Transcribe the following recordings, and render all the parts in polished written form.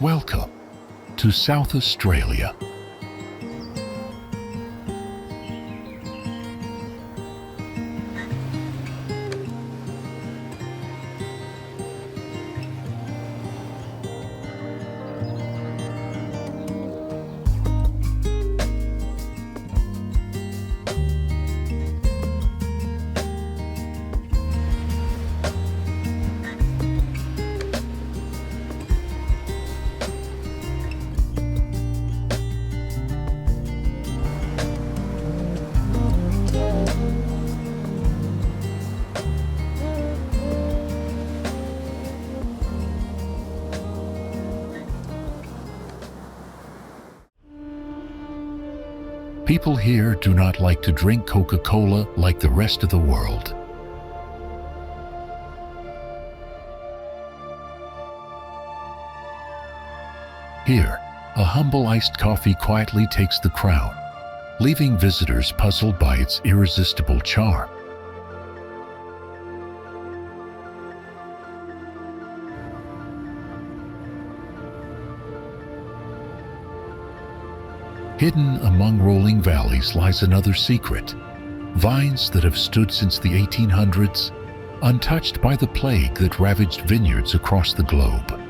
Welcome to South Australia. People here do not like to drink Coca-Cola like the rest of the world. Here, a humble iced coffee quietly takes the crown, leaving visitors puzzled by its irresistible charm. Hidden among rolling valleys lies another secret: vines that have stood since the 1800s, untouched by the plague that ravaged vineyards across the globe.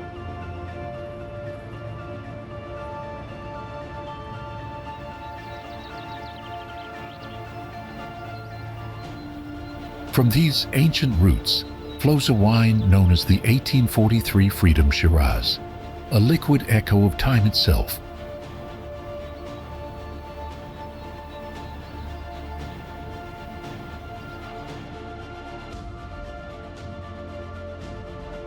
From these ancient roots flows a wine known as the 1843 Freedom Shiraz, a liquid echo of time itself.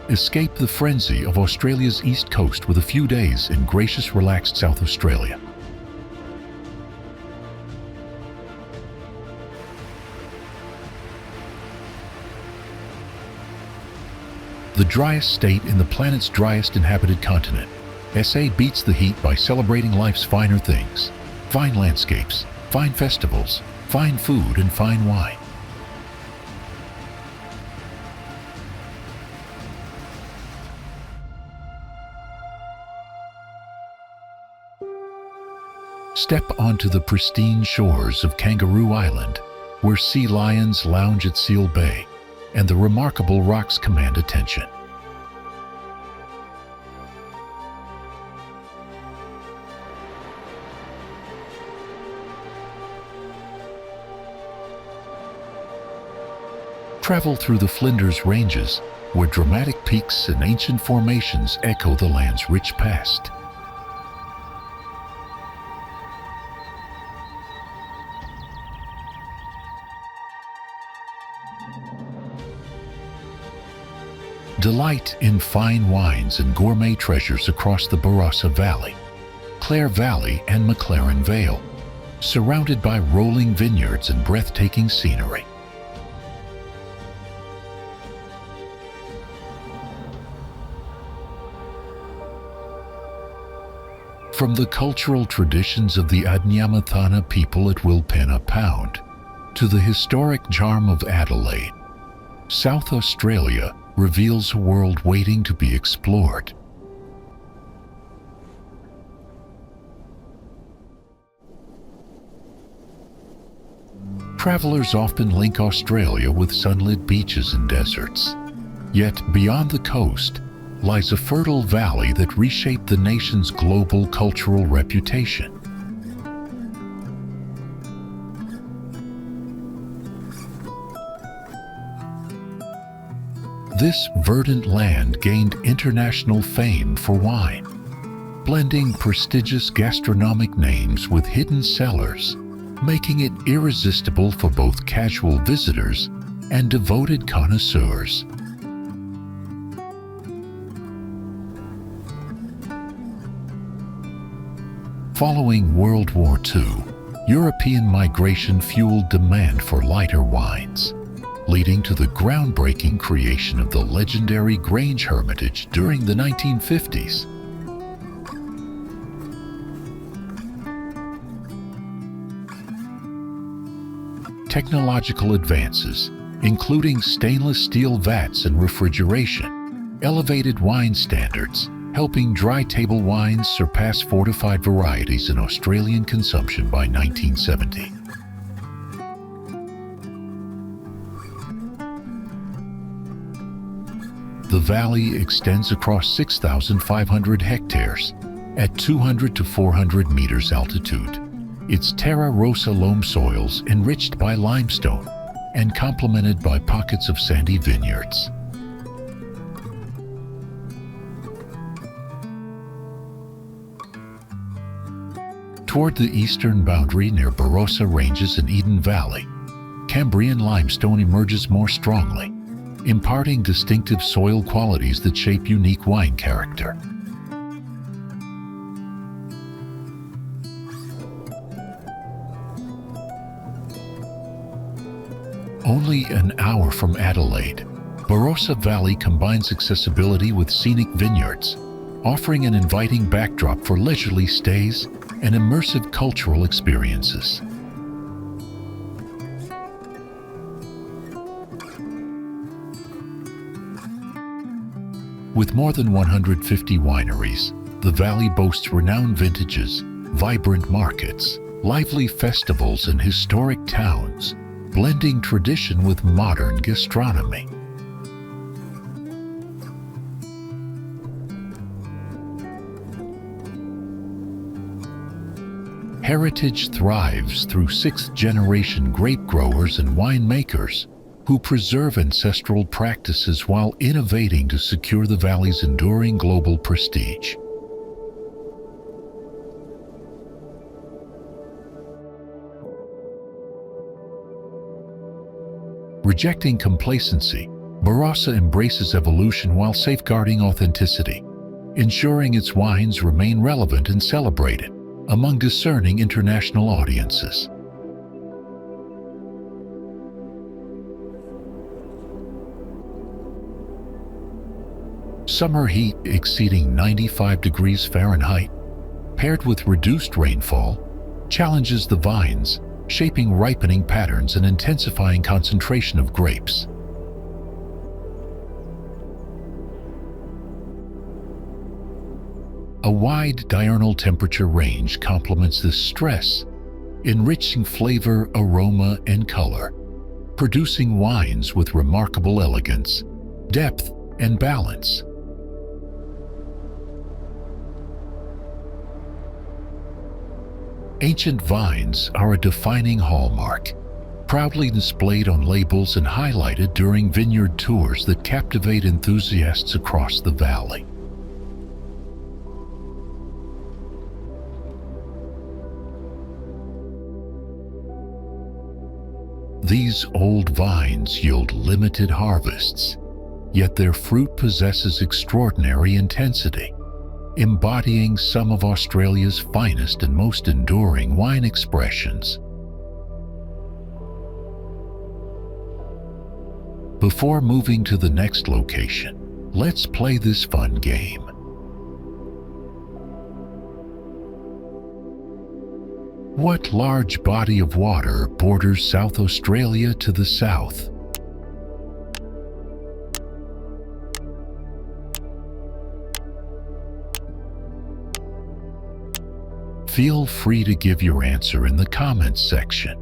Escape the frenzy of Australia's east coast with a few days in gracious, relaxed South Australia. The driest state in the planet's driest inhabited continent, SA beats the heat by celebrating life's finer things: fine landscapes, fine festivals, fine food, and fine wine. Step onto the pristine shores of Kangaroo Island, where sea lions lounge at Seal Bay, and the remarkable rocks command attention. Travel through the Flinders Ranges, where dramatic peaks and ancient formations echo the land's rich past. Delight in fine wines and gourmet treasures across the Barossa Valley, Clare Valley and McLaren Vale, surrounded by rolling vineyards and breathtaking scenery. From the cultural traditions of the Adnyamathanha people at Wilpenna Pound to the historic charm of Adelaide, South Australia reveals a world waiting to be explored. Travelers often link Australia with sunlit beaches and deserts. Yet beyond the coast lies a fertile valley that reshaped the nation's global cultural reputation. This verdant land gained international fame for wine, blending prestigious gastronomic names with hidden cellars, making it irresistible for both casual visitors and devoted connoisseurs. Following World War II, European migration fueled demand for lighter wines, leading to the groundbreaking creation of the legendary Grange Hermitage during the 1950s. Technological advances, including stainless steel vats and refrigeration, elevated wine standards helping dry table wines surpass fortified varieties in Australian consumption by 1970. The valley extends across 6,500 hectares at 200 to 400 meters altitude. Its terra rossa loam soils enriched by limestone and complemented by pockets of sandy vineyards. Toward the eastern boundary near Barossa Ranges and Eden Valley, Cambrian limestone emerges more strongly, imparting distinctive soil qualities that shape unique wine character. Only an hour from Adelaide, Barossa Valley combines accessibility with scenic vineyards, offering an inviting backdrop for leisurely stays and immersive cultural experiences. With more than 150 wineries, the valley boasts renowned vintages, vibrant markets, lively festivals, and historic towns, blending tradition with modern gastronomy. Heritage thrives through sixth-generation grape growers and winemakers who preserve ancestral practices while innovating to secure the valley's enduring global prestige. Rejecting complacency, Barossa embraces evolution while safeguarding authenticity, ensuring its wines remain relevant and celebrated among discerning international audiences. Summer heat exceeding 95 degrees Fahrenheit, paired with reduced rainfall, challenges the vines, shaping ripening patterns and intensifying concentration of grapes. A wide diurnal temperature range complements this stress, enriching flavor, aroma, and color, producing wines with remarkable elegance, depth, and balance. Ancient vines are a defining hallmark, proudly displayed on labels and highlighted during vineyard tours that captivate enthusiasts across the valley. These old vines yield limited harvests, yet their fruit possesses extraordinary intensity, embodying some of Australia's finest and most enduring wine expressions. Before moving to the next location, let's play this fun game. What large body of water borders South Australia to the south? Feel free to give your answer in the comments section.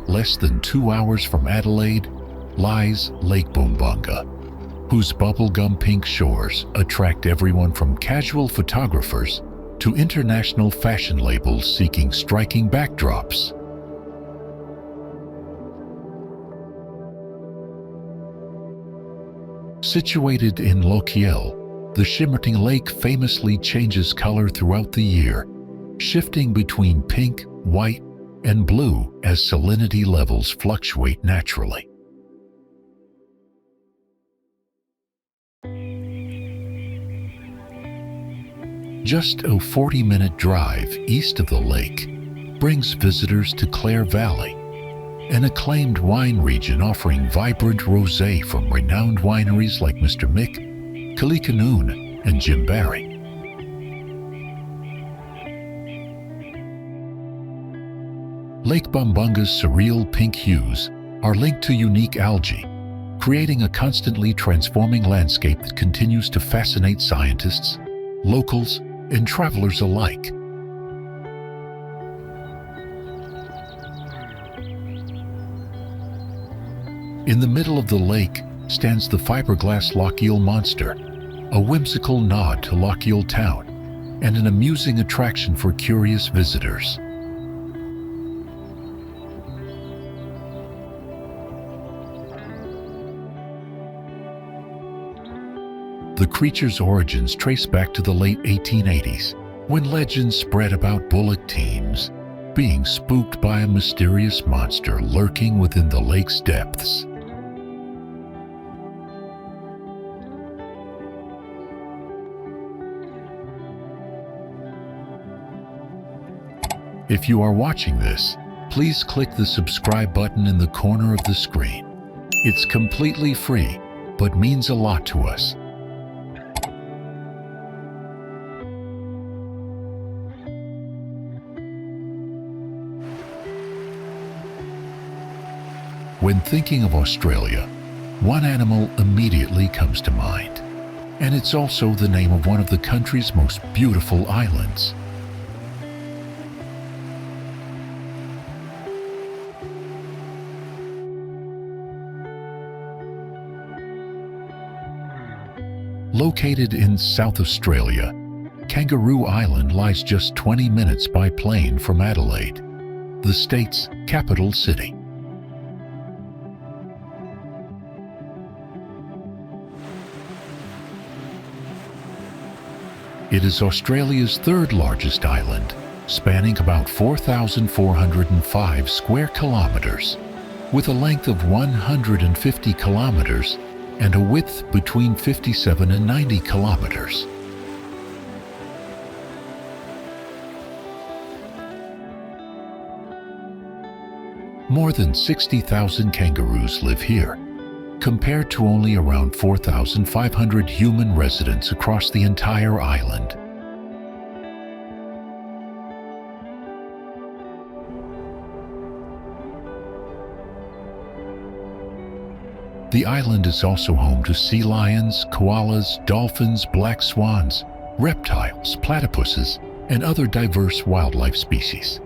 Less than 2 hours from Adelaide lies Lake Bumbunga, whose bubblegum pink shores attract everyone from casual photographers to international fashion labels seeking striking backdrops. Situated in Lochiel, the shimmering lake famously changes color throughout the year, shifting between pink, white, and blue as salinity levels fluctuate naturally. Just a 40-minute drive east of the lake brings visitors to Clare Valley, an acclaimed wine region offering vibrant rosé from renowned wineries like Mr. Mick, Killikanoon, and Jim Barry. Lake Bumbunga's surreal pink hues are linked to unique algae, creating a constantly transforming landscape that continues to fascinate scientists, locals, and travelers alike. In the middle of the lake stands the fiberglass Lochiel monster, a whimsical nod to Lochiel Town and an amusing attraction for curious visitors. The creature's origins trace back to the late 1880s, when legends spread about bullock teams being spooked by a mysterious monster lurking within the lake's depths. If you are watching this, please click the subscribe button in the corner of the screen. It's completely free, but means a lot to us. When thinking of Australia, one animal immediately comes to mind, and it's also the name of one of the country's most beautiful islands. Located in South Australia, Kangaroo Island lies just 20 minutes by plane from Adelaide, the state's capital city. It is Australia's third largest island, spanning about 4,405 square kilometers, with a length of 150 kilometers and a width between 57 and 90 kilometers. More than 60,000 kangaroos live here, compared to only around 4,500 human residents across the entire island. The island is also home to sea lions, koalas, dolphins, black swans, reptiles, platypuses, and other diverse wildlife species.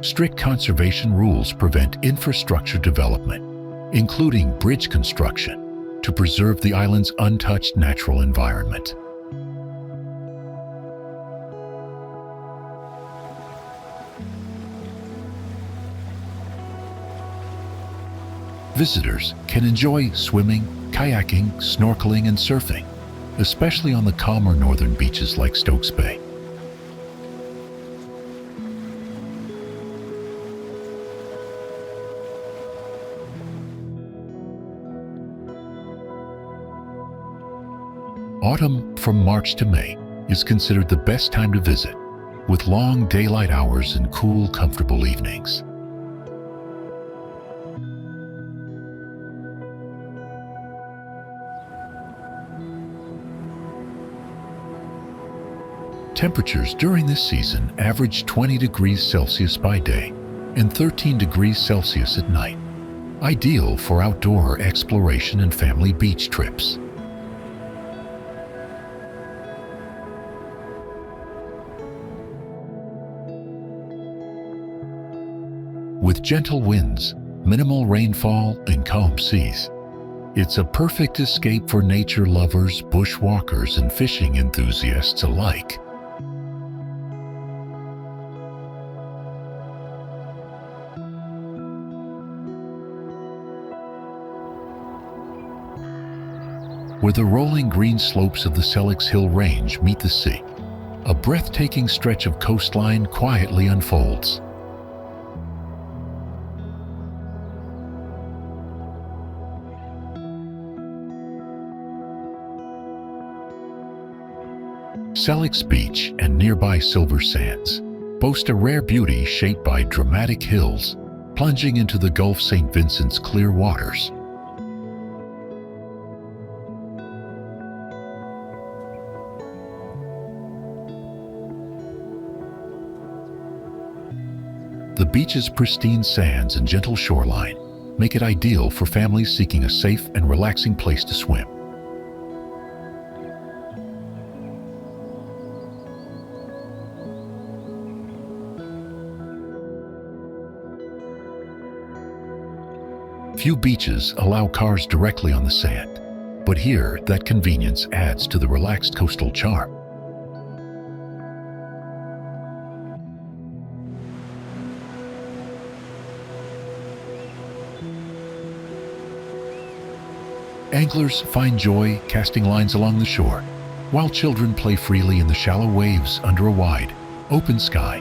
Strict conservation rules prevent infrastructure development, including bridge construction, to preserve the island's untouched natural environment. Visitors can enjoy swimming, kayaking, snorkeling, and surfing, especially on the calmer northern beaches like Stokes Bay. Autumn, from March to May, is considered the best time to visit, with long daylight hours and cool, comfortable evenings. Temperatures during this season average 20 degrees Celsius by day and 13 degrees Celsius at night, ideal for outdoor exploration and family beach trips. With gentle winds, minimal rainfall, and calm seas, it's a perfect escape for nature lovers, bushwalkers, and fishing enthusiasts alike. Where the rolling green slopes of the Sellicks Hill Range meet the sea, a breathtaking stretch of coastline quietly unfolds. Sellicks Beach and nearby Silver Sands boast a rare beauty shaped by dramatic hills plunging into the Gulf St. Vincent's clear waters. The beach's pristine sands and gentle shoreline make it ideal for families seeking a safe and relaxing place to swim. Few beaches allow cars directly on the sand, but here that convenience adds to the relaxed coastal charm. Anglers find joy casting lines along the shore, while children play freely in the shallow waves under a wide, open sky.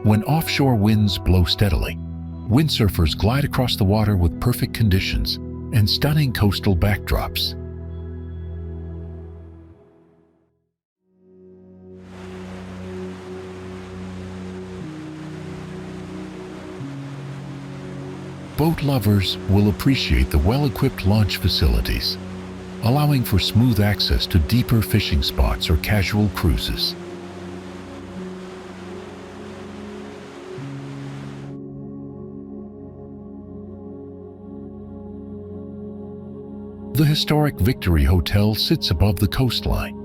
When offshore winds blow steadily, windsurfers glide across the water with perfect conditions and stunning coastal backdrops. Boat lovers will appreciate the well-equipped launch facilities, allowing for smooth access to deeper fishing spots or casual cruises. The historic Victory Hotel sits above the coastline,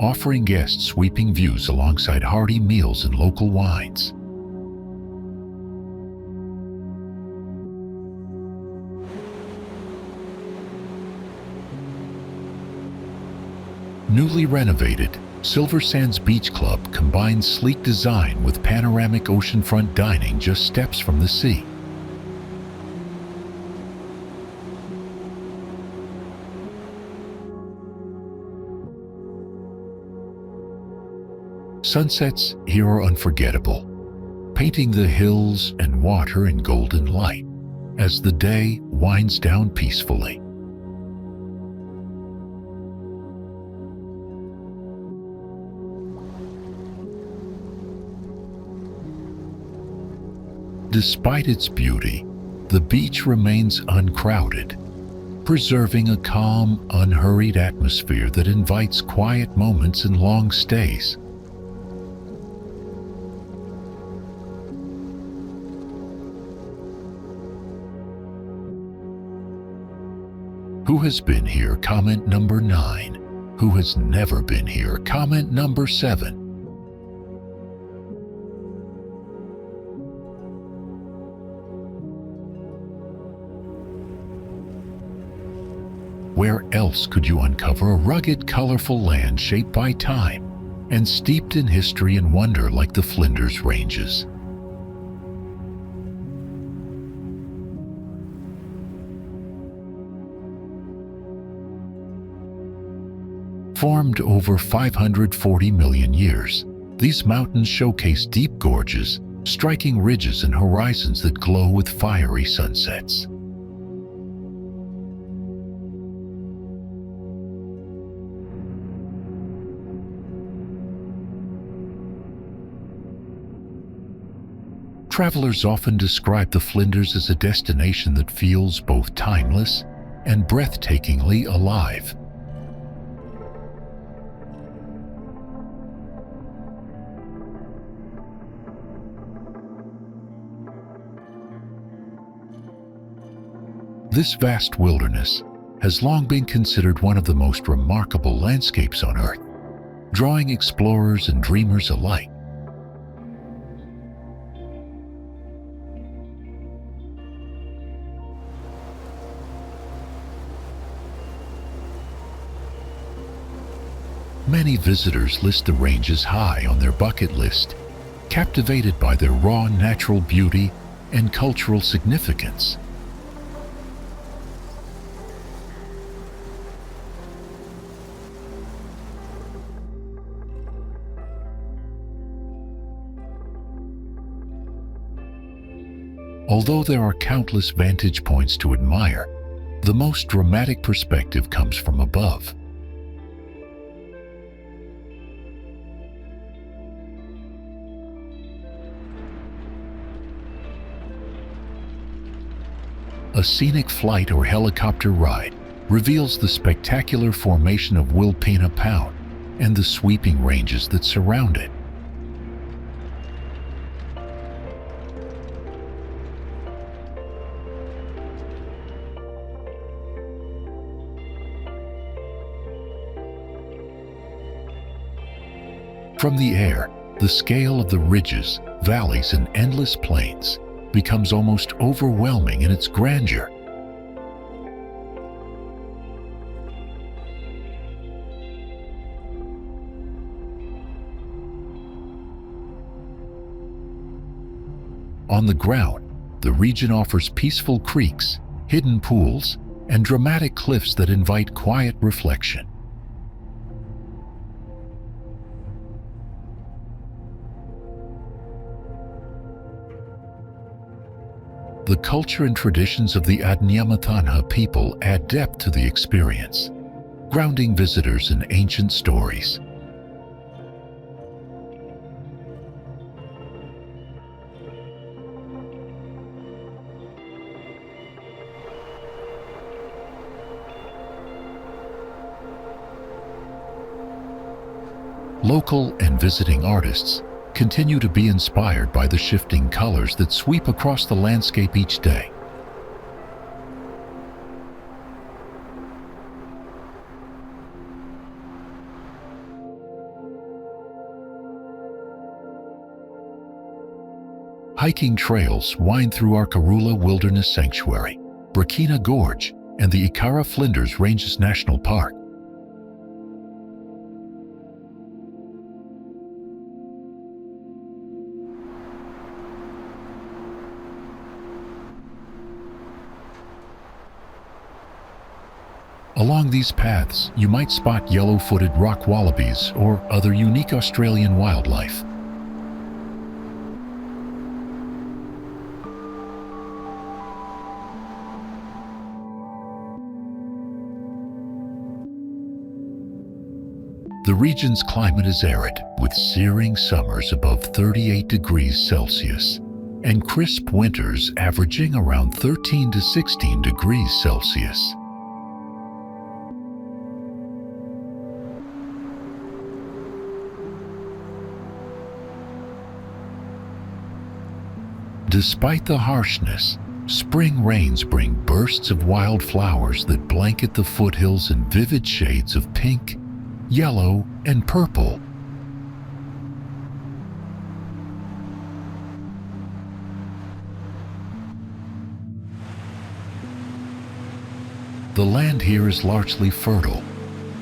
offering guests sweeping views alongside hearty meals and local wines. Newly renovated, Silver Sands Beach Club combines sleek design with panoramic oceanfront dining just steps from the sea. Sunsets here are unforgettable, painting the hills and water in golden light as the day winds down peacefully. Despite its beauty, the beach remains uncrowded, preserving a calm, unhurried atmosphere that invites quiet moments and long stays. Who has been here? Comment number 9. Who has never been here? Comment number 7. Where else could you uncover a rugged, colorful land shaped by time and steeped in history and wonder like the Flinders Ranges? Formed over 540 million years, these mountains showcase deep gorges, striking ridges and horizons that glow with fiery sunsets. Travelers often describe the Flinders as a destination that feels both timeless and breathtakingly alive. This vast wilderness has long been considered one of the most remarkable landscapes on Earth, drawing explorers and dreamers alike. Many visitors list the ranges high on their bucket list, captivated by their raw natural beauty and cultural significance. Although there are countless vantage points to admire, the most dramatic perspective comes from above. A scenic flight or helicopter ride reveals the spectacular formation of Wilpena Pound and the sweeping ranges that surround it. From the air, the scale of the ridges, valleys, and endless plains becomes almost overwhelming in its grandeur. On the ground, the region offers peaceful creeks, hidden pools, and dramatic cliffs that invite quiet reflection. The culture and traditions of the Adnyamathanha people add depth to the experience, grounding visitors in ancient stories. Local and visiting artists continue to be inspired by the shifting colors that sweep across the landscape each day. Hiking trails wind through Arkaroola Wilderness Sanctuary, Burkina Gorge, and the Ikara Flinders Ranges National Park. Along these paths, you might spot yellow-footed rock wallabies or other unique Australian wildlife. The region's climate is arid, with searing summers above 38 degrees Celsius and crisp winters averaging around 13 to 16 degrees Celsius. Despite the harshness, spring rains bring bursts of wildflowers that blanket the foothills in vivid shades of pink, yellow, and purple. The land here is largely fertile,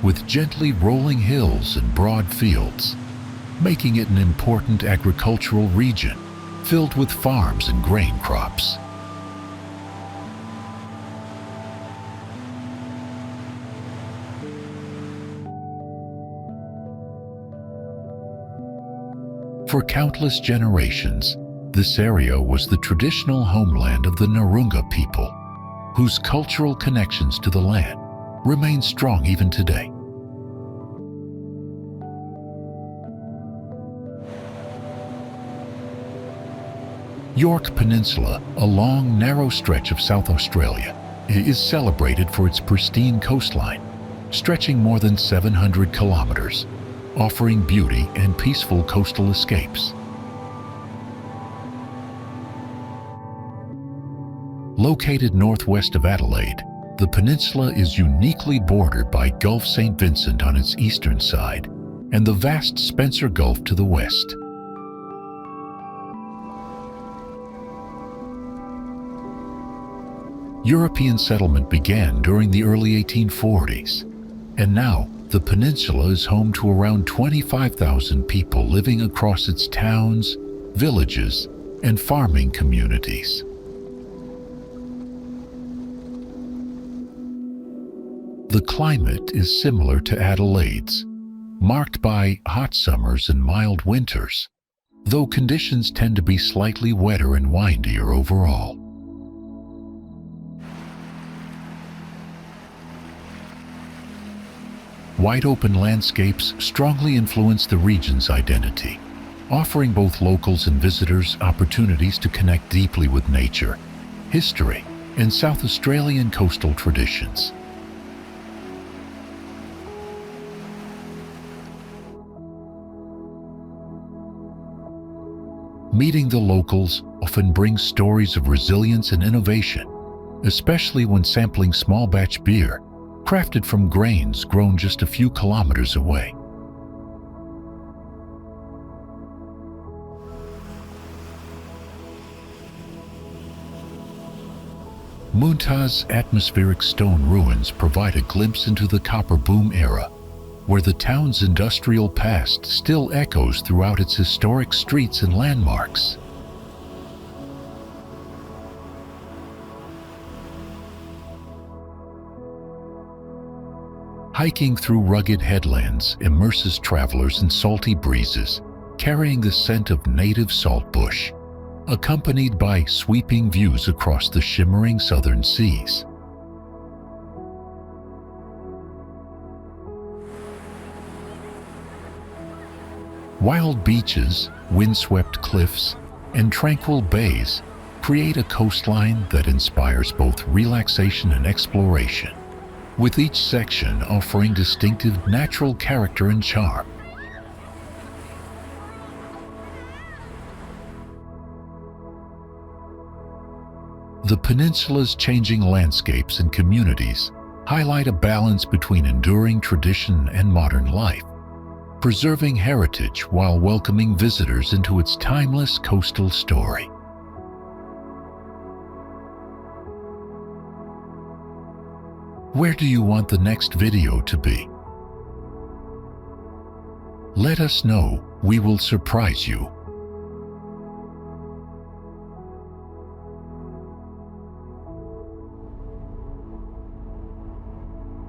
with gently rolling hills and broad fields, making it an important agricultural region filled with farms and grain crops. For countless generations, this area was the traditional homeland of the Noarlunga people, whose cultural connections to the land remain strong even today. Yorke Peninsula, a long, narrow stretch of South Australia, is celebrated for its pristine coastline, stretching more than 700 kilometers, offering beauty and peaceful coastal escapes. Located northwest of Adelaide, the peninsula is uniquely bordered by Gulf St. Vincent on its eastern side and the vast Spencer Gulf to the west. European settlement began during the early 1840s, and now the peninsula is home to around 25,000 people living across its towns, villages, and farming communities. The climate is similar to Adelaide's, marked by hot summers and mild winters, though conditions tend to be slightly wetter and windier overall. Wide-open landscapes strongly influence the region's identity, offering both locals and visitors opportunities to connect deeply with nature, history, and South Australian coastal traditions. Meeting the locals often brings stories of resilience and innovation, especially when sampling small batch beer crafted from grains grown just a few kilometers away. Munta's atmospheric stone ruins provide a glimpse into the copper boom era, where the town's industrial past still echoes throughout its historic streets and landmarks. Hiking through rugged headlands immerses travelers in salty breezes, carrying the scent of native saltbush, accompanied by sweeping views across the shimmering southern seas. Wild beaches, windswept cliffs, and tranquil bays create a coastline that inspires both relaxation and exploration, with each section offering distinctive natural character and charm. The peninsula's changing landscapes and communities highlight a balance between enduring tradition and modern life, preserving heritage while welcoming visitors into its timeless coastal story. Where do you want the next video to be? Let us know, we will surprise you.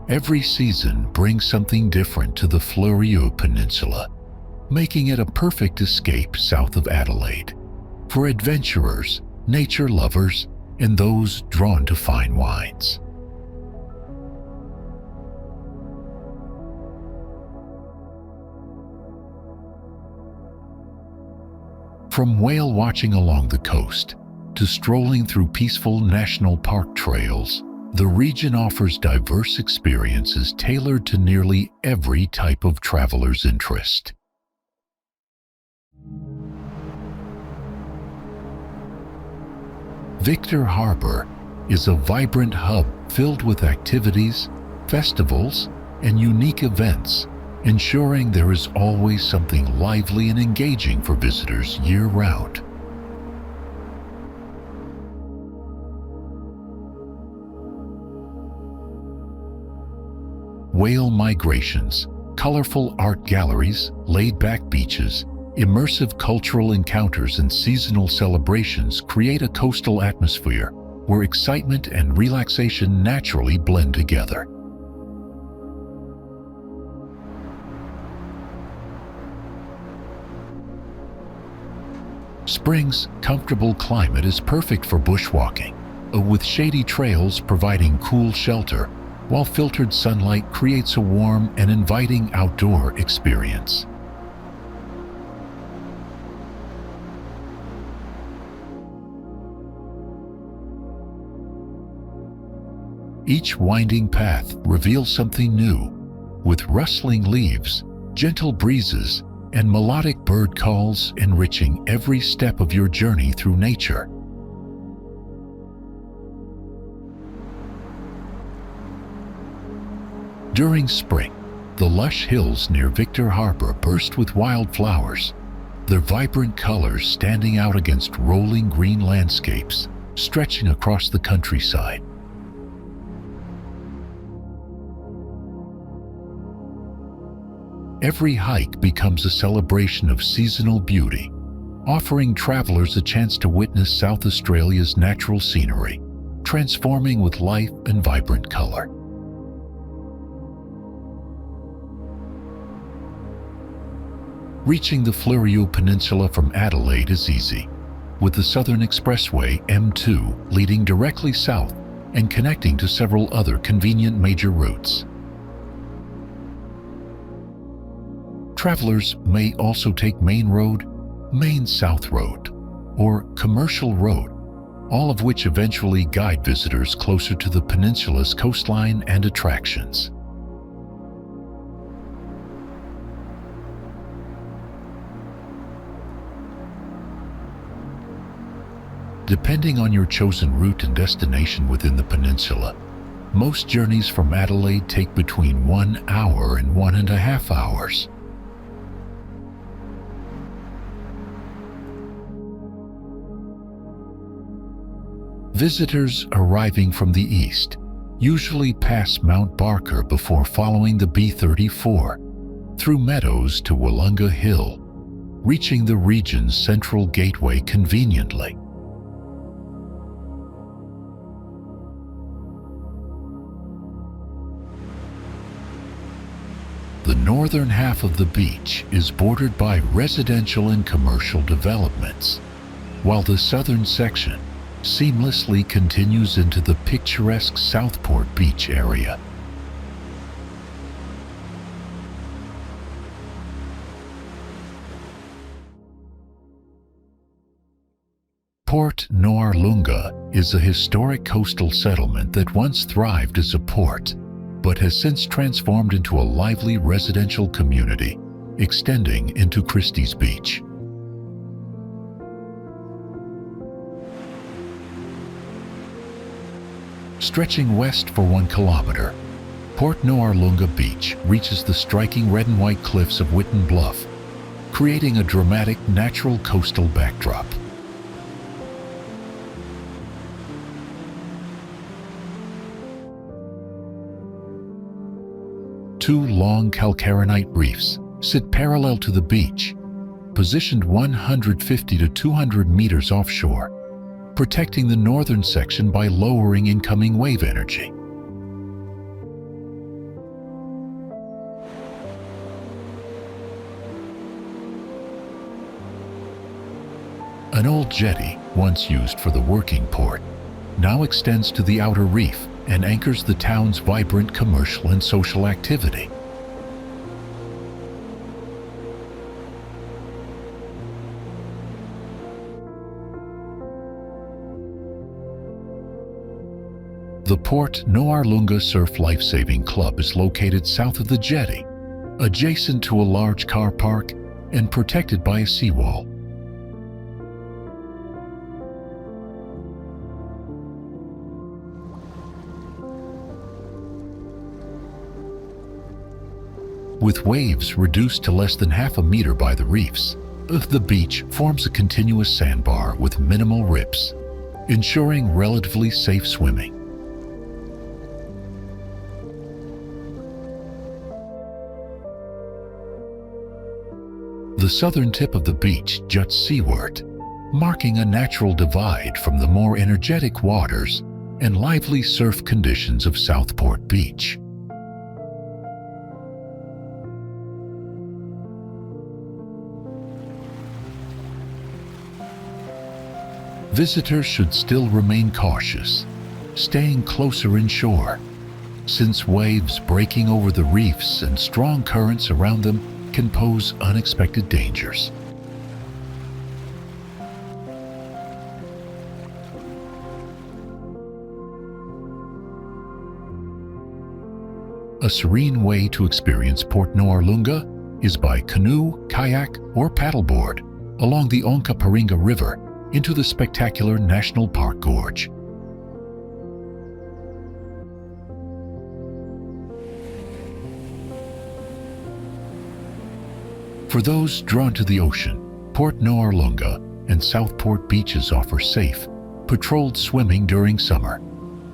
Every season brings something different to the Fleurieu Peninsula, making it a perfect escape south of Adelaide for adventurers, nature lovers, and those drawn to fine wines. From whale watching along the coast to strolling through peaceful national park trails, the region offers diverse experiences tailored to nearly every type of traveler's interest. Victor Harbor is a vibrant hub filled with activities, festivals, and unique events, ensuring there is always something lively and engaging for visitors year-round. Whale migrations, colorful art galleries, laid-back beaches, immersive cultural encounters, and seasonal celebrations create a coastal atmosphere where excitement and relaxation naturally blend together. Spring's comfortable climate is perfect for bushwalking, with shady trails providing cool shelter, while filtered sunlight creates a warm and inviting outdoor experience. Each winding path reveals something new, with rustling leaves, gentle breezes, and melodic bird calls enriching every step of your journey through nature. During spring, the lush hills near Victor Harbor burst with wildflowers, their vibrant colors standing out against rolling green landscapes stretching across the countryside. Every hike becomes a celebration of seasonal beauty, offering travelers a chance to witness South Australia's natural scenery, transforming with life and vibrant color. Reaching the Fleurieu Peninsula from Adelaide is easy, with the Southern Expressway M2 leading directly south and connecting to several other convenient major routes. Travelers may also take Main Road, Main South Road, or Commercial Road, all of which eventually guide visitors closer to the peninsula's coastline and attractions. Depending on your chosen route and destination within the peninsula, most journeys from Adelaide take between 1 hour and 1.5 hours. Visitors arriving from the east usually pass Mount Barker before following the B34 through meadows to Noarlunga Hill, reaching the region's central gateway conveniently. The northern half of the beach is bordered by residential and commercial developments, while the southern section seamlessly continues into the picturesque Southport Beach area. Port Noarlunga is a historic coastal settlement that once thrived as a port, but has since transformed into a lively residential community, extending into Christie's Beach. Stretching west for 1 kilometer, Port Noarlunga Beach reaches the striking red and white cliffs of Whitten Bluff, creating a dramatic natural coastal backdrop. Two long calcarenite reefs sit parallel to the beach, positioned 150 to 200 meters offshore, protecting the northern section by lowering incoming wave energy. An old jetty, once used for the working port, now extends to the outer reef and anchors the town's vibrant commercial and social activity. The Port Noarlunga Surf Lifesaving Club is located south of the jetty, adjacent to a large car park and protected by a seawall. With waves reduced to less than half a meter by the reefs, the beach forms a continuous sandbar with minimal rips, ensuring relatively safe swimming. The southern tip of the beach juts seaward, marking a natural divide from the more energetic waters and lively surf conditions of Southport Beach. Visitors should still remain cautious, staying closer inshore, since waves breaking over the reefs and strong currents around them can pose unexpected dangers. A serene way to experience Port Noarlunga is by canoe, kayak, or paddleboard along the Onkaparinga River into the spectacular National Park Gorge. For those drawn to the ocean, Port Noarlunga and Southport beaches offer safe, patrolled swimming during summer,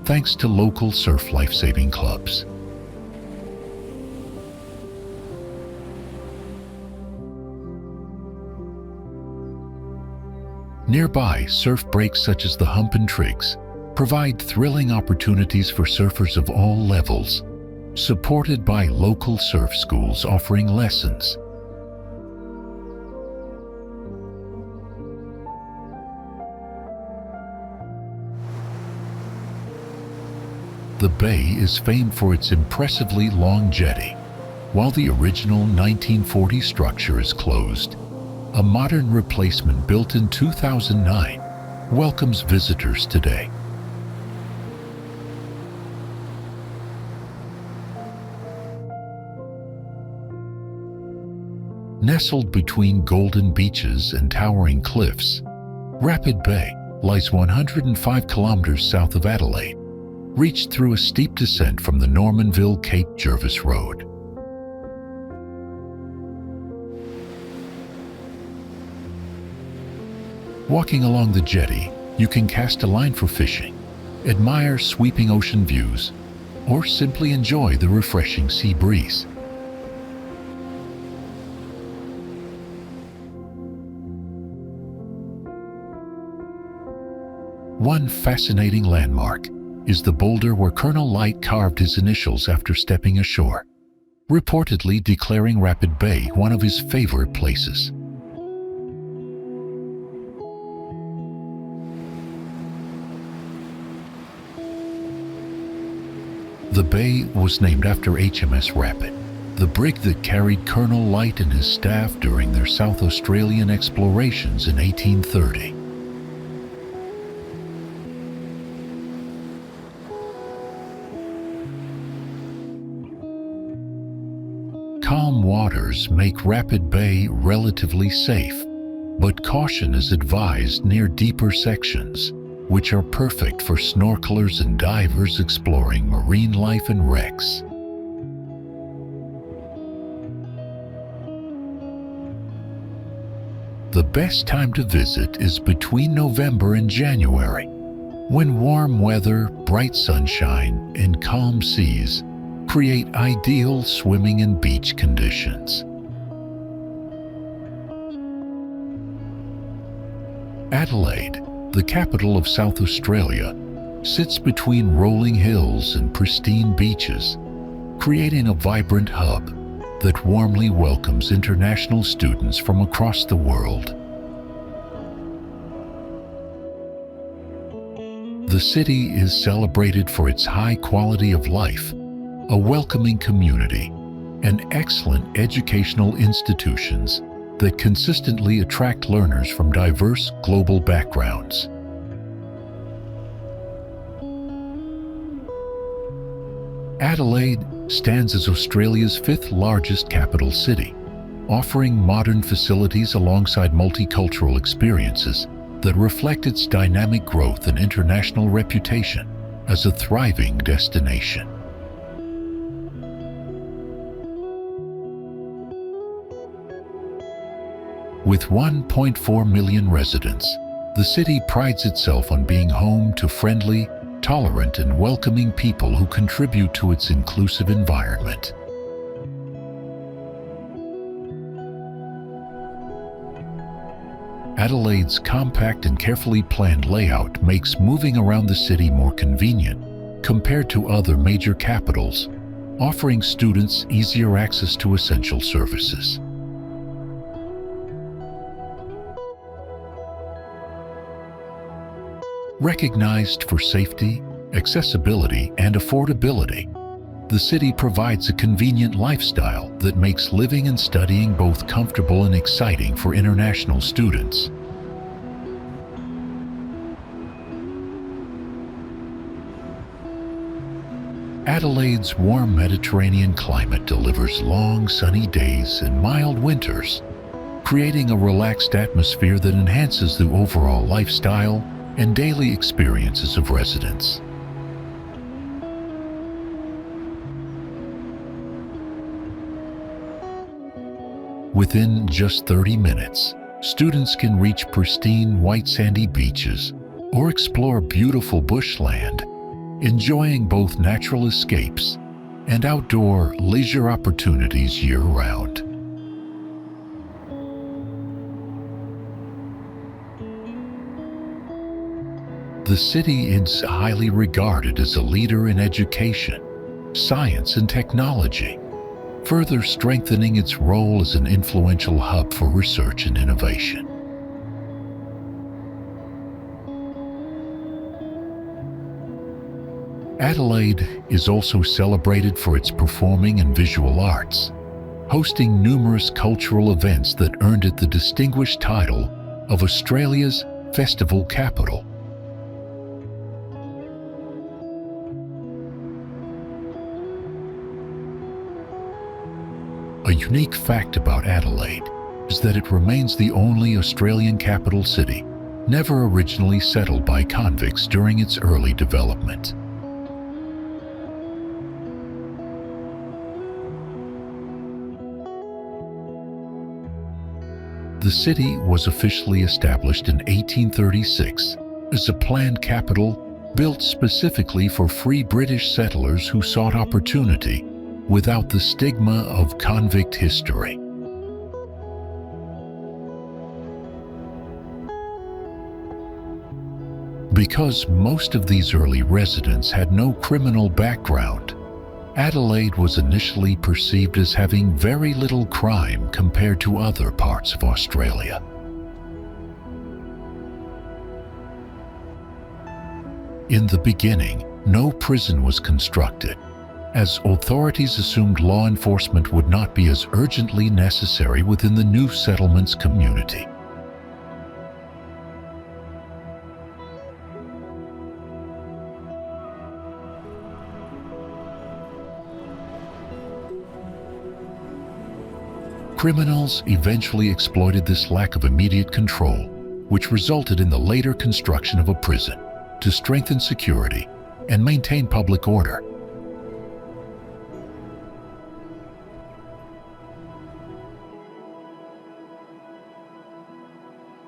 thanks to local surf lifesaving clubs. Nearby surf breaks such as the Hump and Triggs provide thrilling opportunities for surfers of all levels, supported by local surf schools offering lessons. The bay is famed for its impressively long jetty. While the original 1940 structure is closed, a modern replacement built in 2009 welcomes visitors today. Nestled between golden beaches and towering cliffs, Rapid Bay lies 105 kilometers south of Adelaide, reached through a steep descent from the Normanville Cape Jervis Road. Walking along the jetty, you can cast a line for fishing, admire sweeping ocean views, or simply enjoy the refreshing sea breeze. One fascinating landmark is the boulder where Colonel Light carved his initials after stepping ashore, reportedly declaring Rapid Bay one of his favorite places. The bay was named after HMS Rapid, the brig that carried Colonel Light and his staff during their South Australian explorations in 1830. Calm waters make Rapid Bay relatively safe, but caution is advised near deeper sections, which are perfect for snorkelers and divers exploring marine life and wrecks. The best time to visit is between November and January, when warm weather, bright sunshine, and calm seas create ideal swimming and beach conditions. Adelaide, the capital of South Australia, sits between rolling hills and pristine beaches, creating a vibrant hub that warmly welcomes international students from across the world. The city is celebrated for its high quality of life, a welcoming community, and excellent educational institutions that consistently attract learners from diverse global backgrounds. Adelaide stands as Australia's fifth largest capital city, offering modern facilities alongside multicultural experiences that reflect its dynamic growth and international reputation as a thriving destination. With 1.4 million residents, the city prides itself on being home to friendly, tolerant, and welcoming people who contribute to its inclusive environment. Adelaide's compact and carefully planned layout makes moving around the city more convenient compared to other major capitals, offering students easier access to essential services. Recognized for safety, accessibility, and affordability, the city provides a convenient lifestyle that makes living and studying both comfortable and exciting for international students. Adelaide's warm Mediterranean climate delivers long, sunny days and mild winters, creating a relaxed atmosphere that enhances the overall lifestyle and daily experiences of residents. Within just 30 minutes, students can reach pristine white sandy beaches or explore beautiful bushland, enjoying both natural escapes and outdoor leisure opportunities year-round. The city is highly regarded as a leader in education, science, and technology, further strengthening its role as an influential hub for research and innovation. Adelaide is also celebrated for its performing and visual arts, hosting numerous cultural events that earned it the distinguished title of Australia's festival capital. A unique fact about Adelaide is that it remains the only Australian capital city never originally settled by convicts during its early development. The city was officially established in 1836 as a planned capital built specifically for free British settlers who sought opportunity without the stigma of convict history. Because most of these early residents had no criminal background, Adelaide was initially perceived as having very little crime compared to other parts of Australia. In the beginning, no prison was constructed, as authorities assumed law enforcement would not be as urgently necessary within the new settlement's community. Criminals eventually exploited this lack of immediate control, which resulted in the later construction of a prison to strengthen security and maintain public order.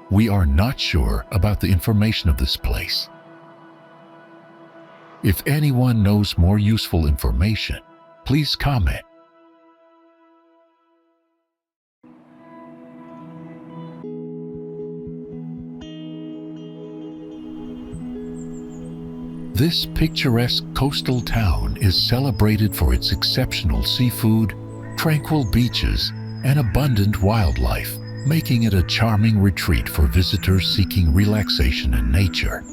We are not sure about the information of this place. If anyone knows more useful information, please comment. This picturesque coastal town is celebrated for its exceptional seafood, tranquil beaches, and abundant wildlife, making it a charming retreat for visitors seeking relaxation and nature.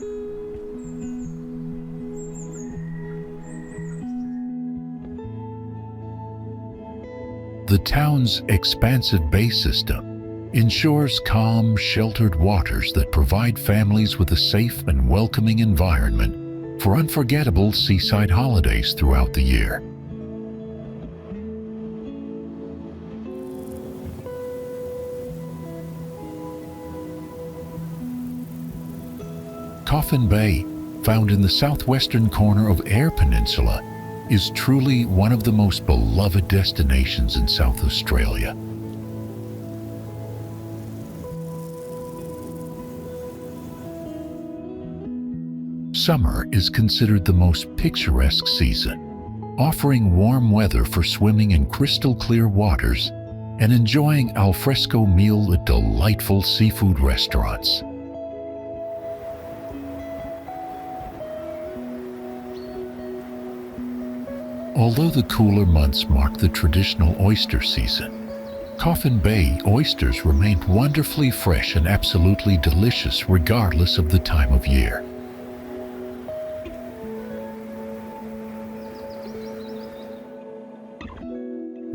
The town's expansive bay system ensures calm, sheltered waters that provide families with a safe and welcoming environment for unforgettable seaside holidays throughout the year. Coffin Bay, found in the southwestern corner of Yorke Peninsula, is truly one of the most beloved destinations in South Australia. Summer is considered the most picturesque season, offering warm weather for swimming in crystal clear waters and enjoying al fresco meal at delightful seafood restaurants. Although the cooler months mark the traditional oyster season, Coffin Bay oysters remain wonderfully fresh and absolutely delicious regardless of the time of year.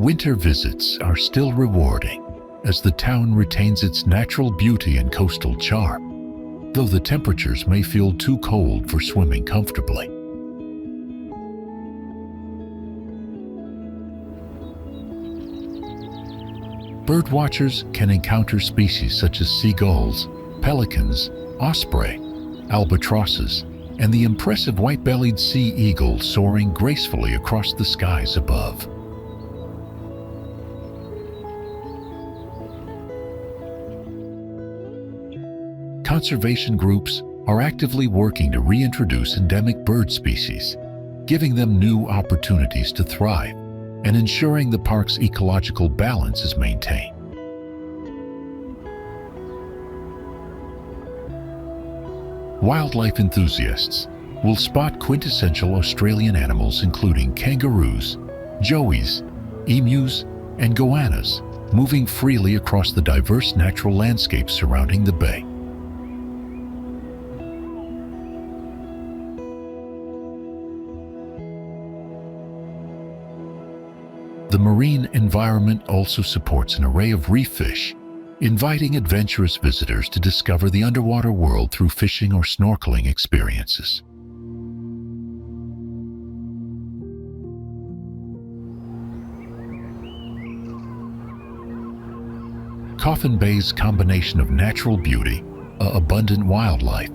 Winter visits are still rewarding as the town retains its natural beauty and coastal charm, though the temperatures may feel too cold for swimming comfortably. Birdwatchers can encounter species such as seagulls, pelicans, osprey, albatrosses, and the impressive white-bellied sea eagle soaring gracefully across the skies above. Conservation groups are actively working to reintroduce endemic bird species, giving them new opportunities to thrive and ensuring the park's ecological balance is maintained. Wildlife enthusiasts will spot quintessential Australian animals including kangaroos, joeys, emus, and goannas moving freely across the diverse natural landscape surrounding the bay. The marine environment also supports an array of reef fish, inviting adventurous visitors to discover the underwater world through fishing or snorkeling experiences. Coffin Bay's combination of natural beauty, abundant wildlife,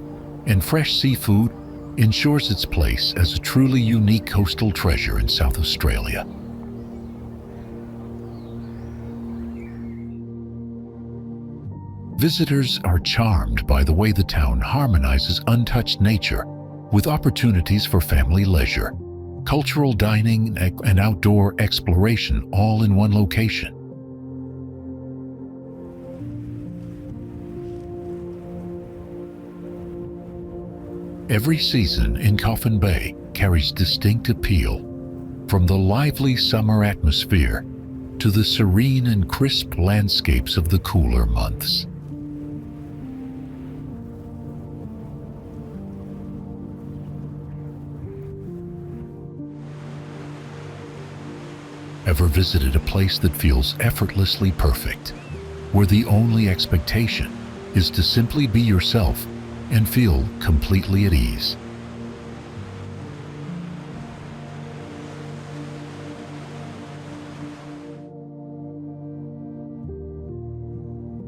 and fresh seafood ensures its place as a truly unique coastal treasure in South Australia. Visitors are charmed by the way the town harmonizes untouched nature with opportunities for family leisure, cultural dining, and outdoor exploration all in one location. Every season in Coffin Bay carries distinct appeal, from the lively summer atmosphere to the serene and crisp landscapes of the cooler months. Ever visited a place that feels effortlessly perfect, where the only expectation is to simply be yourself and feel completely at ease?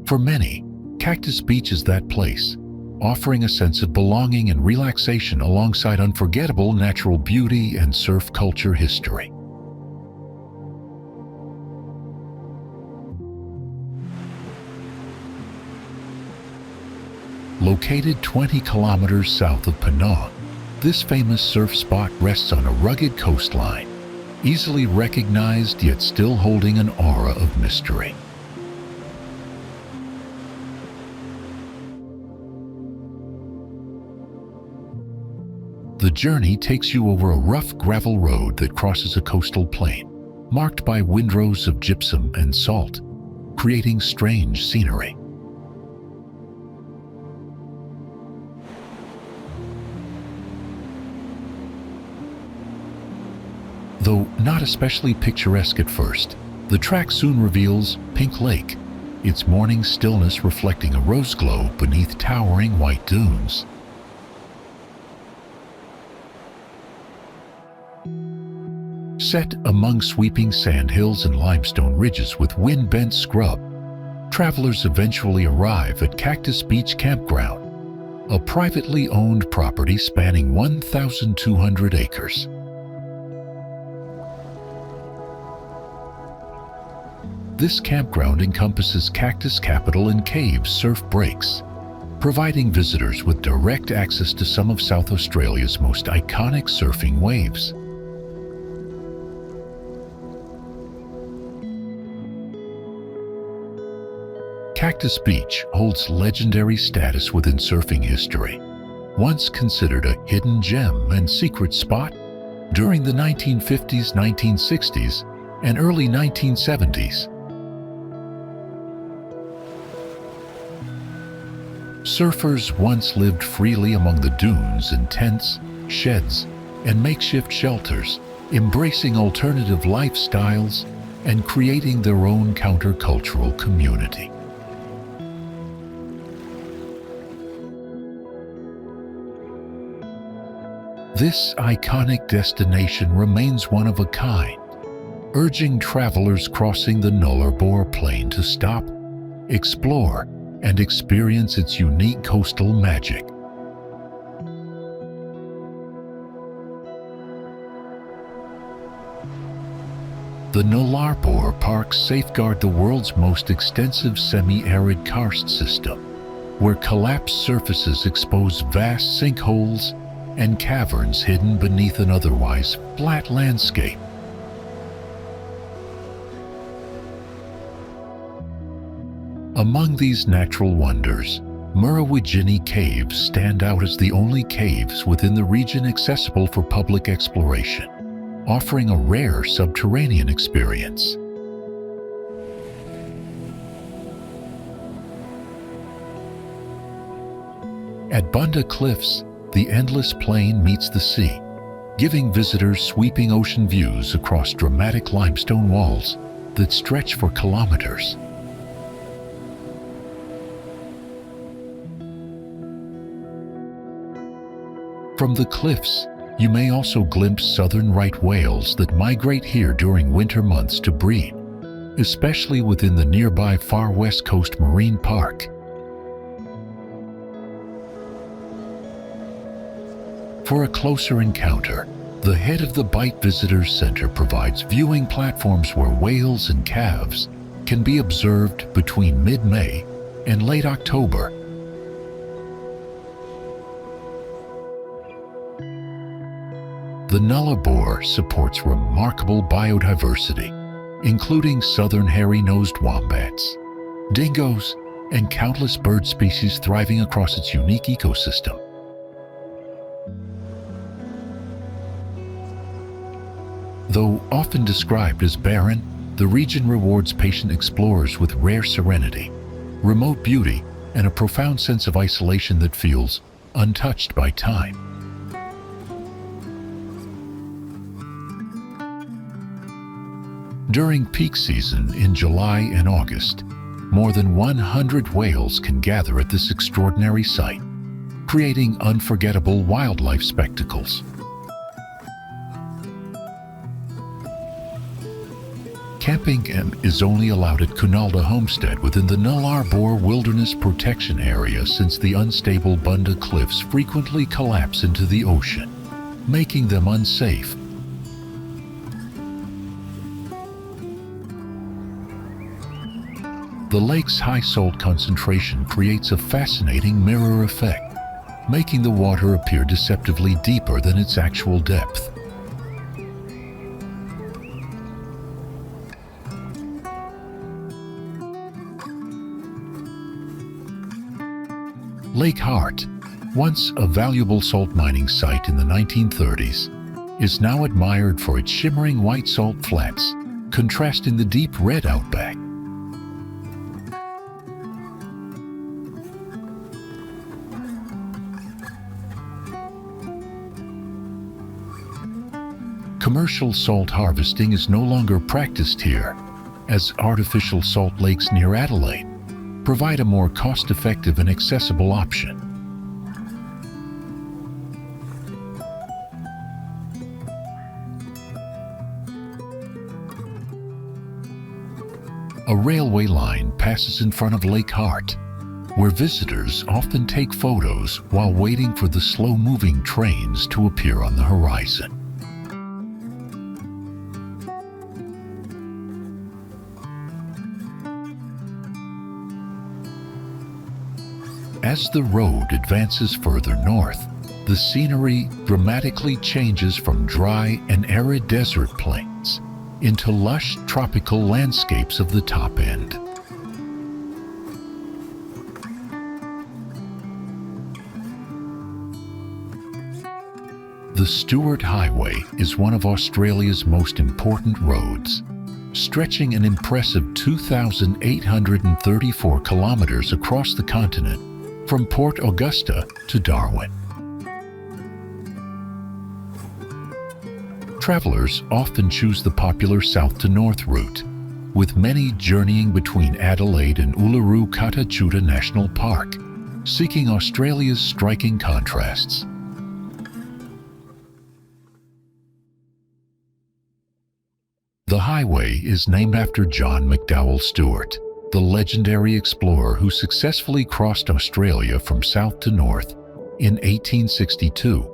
For many, Cactus Beach is that place, offering a sense of belonging and relaxation alongside unforgettable natural beauty and surf culture history. Located 20 kilometers south of Penang, this famous surf spot rests on a rugged coastline, easily recognized yet still holding an aura of mystery. The journey takes you over a rough gravel road that crosses a coastal plain, marked by windrows of gypsum and salt, creating strange scenery. Though not especially picturesque at first, the track soon reveals Pink Lake, its morning stillness reflecting a rose glow beneath towering white dunes. Set among sweeping sand hills and limestone ridges with wind-bent scrub, travelers eventually arrive at Cactus Beach Campground, a privately owned property spanning 1,200 acres. This campground encompasses cactus capital and cave surf breaks, providing visitors with direct access to some of South Australia's most iconic surfing waves. Cactus Beach holds legendary status within surfing history. Once considered a hidden gem and secret spot, during the 1950s, 1960s, and early 1970s, surfers once lived freely among the dunes in tents, sheds, and makeshift shelters, embracing alternative lifestyles and creating their own countercultural community. This iconic destination remains one of a kind, urging travelers crossing the Nullarbor Plain to stop, explore, and experience its unique coastal magic. The Nullarbor Parks safeguard the world's most extensive semi-arid karst system, where collapsed surfaces expose vast sinkholes and caverns hidden beneath an otherwise flat landscape. Among these natural wonders, Murawinjini Caves stand out as the only caves within the region accessible for public exploration, offering a rare subterranean experience. At Bumbunga Cliffs, the endless plain meets the sea, giving visitors sweeping ocean views across dramatic limestone walls that stretch for kilometers. From the cliffs, you may also glimpse southern right whales that migrate here during winter months to breed, especially within the nearby Far West Coast Marine Park. For a closer encounter, the head of the Bight Visitors Center provides viewing platforms where whales and calves can be observed between mid-May and late October. The Nullarbor supports remarkable biodiversity, including southern hairy-nosed wombats, dingoes, and countless bird species thriving across its unique ecosystem. Though often described as barren, the region rewards patient explorers with rare serenity, remote beauty, and a profound sense of isolation that feels untouched by time. During peak season in July and August, more than 100 whales can gather at this extraordinary site, creating unforgettable wildlife spectacles. Camping is only allowed at Cunalda Homestead within the Nullarbor Wilderness Protection Area, since the unstable Bumbunga cliffs frequently collapse into the ocean, making them unsafe. The lake's high salt concentration creates a fascinating mirror effect, making the water appear deceptively deeper than its actual depth. Lake Hart, once a valuable salt mining site in the 1930s, is now admired for its shimmering white salt flats, contrasting the deep red outback. Commercial salt harvesting is no longer practiced here, as artificial salt lakes near Adelaide provide a more cost-effective and accessible option. A railway line passes in front of Lake Hart, where visitors often take photos while waiting for the slow-moving trains to appear on the horizon. As the road advances further north, the scenery dramatically changes from dry and arid desert plains into lush tropical landscapes of the top end. The Stuart Highway is one of Australia's most important roads, stretching an impressive 2,834 kilometers across the continent, from Port Augusta to Darwin. Travelers often choose the popular south to north route, with many journeying between Adelaide and Uluru-Kata-Tjuta National Park, seeking Australia's striking contrasts. The highway is named after John McDowell Stuart, the legendary explorer who successfully crossed Australia from south to north in 1862.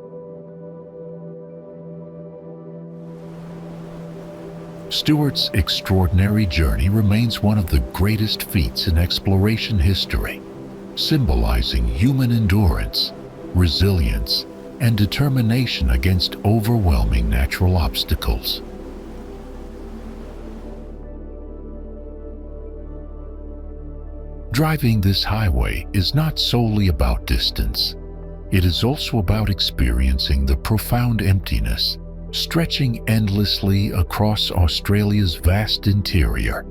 Stuart's extraordinary journey remains one of the greatest feats in exploration history, symbolizing human endurance, resilience, and determination against overwhelming natural obstacles. Driving this highway is not solely about distance. It is also about experiencing the profound emptiness stretching endlessly across Australia's vast interior.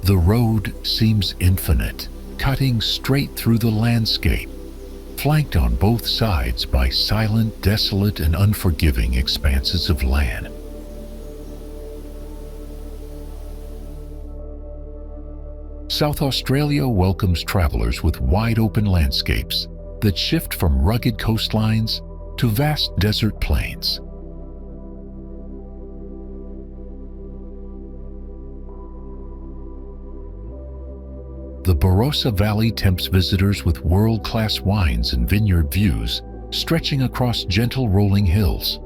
The road seems infinite, cutting straight through the landscape, flanked on both sides by silent, desolate, and unforgiving expanses of land. South Australia welcomes travelers with wide-open landscapes that shift from rugged coastlines to vast desert plains. The Barossa Valley tempts visitors with world-class wines and vineyard views stretching across gentle rolling hills.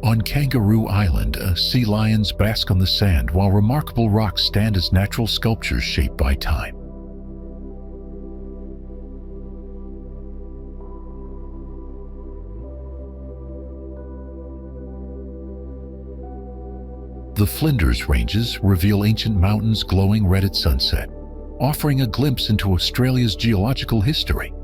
On Kangaroo Island, sea lions bask on the sand while remarkable rocks stand as natural sculptures shaped by time. The Flinders Ranges reveal ancient mountains glowing red at sunset, offering a glimpse into Australia's geological history.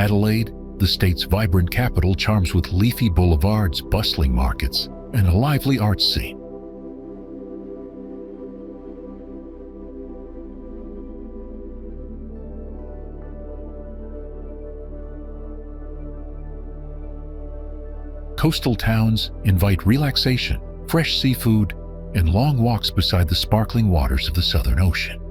Adelaide, the state's vibrant capital, charms with leafy boulevards, bustling markets, and a lively arts scene. Coastal towns invite relaxation, fresh seafood, and long walks beside the sparkling waters of the Southern Ocean.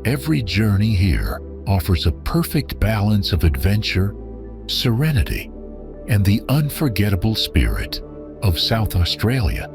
Every journey here offers a perfect balance of adventure, serenity, and the unforgettable spirit of South Australia.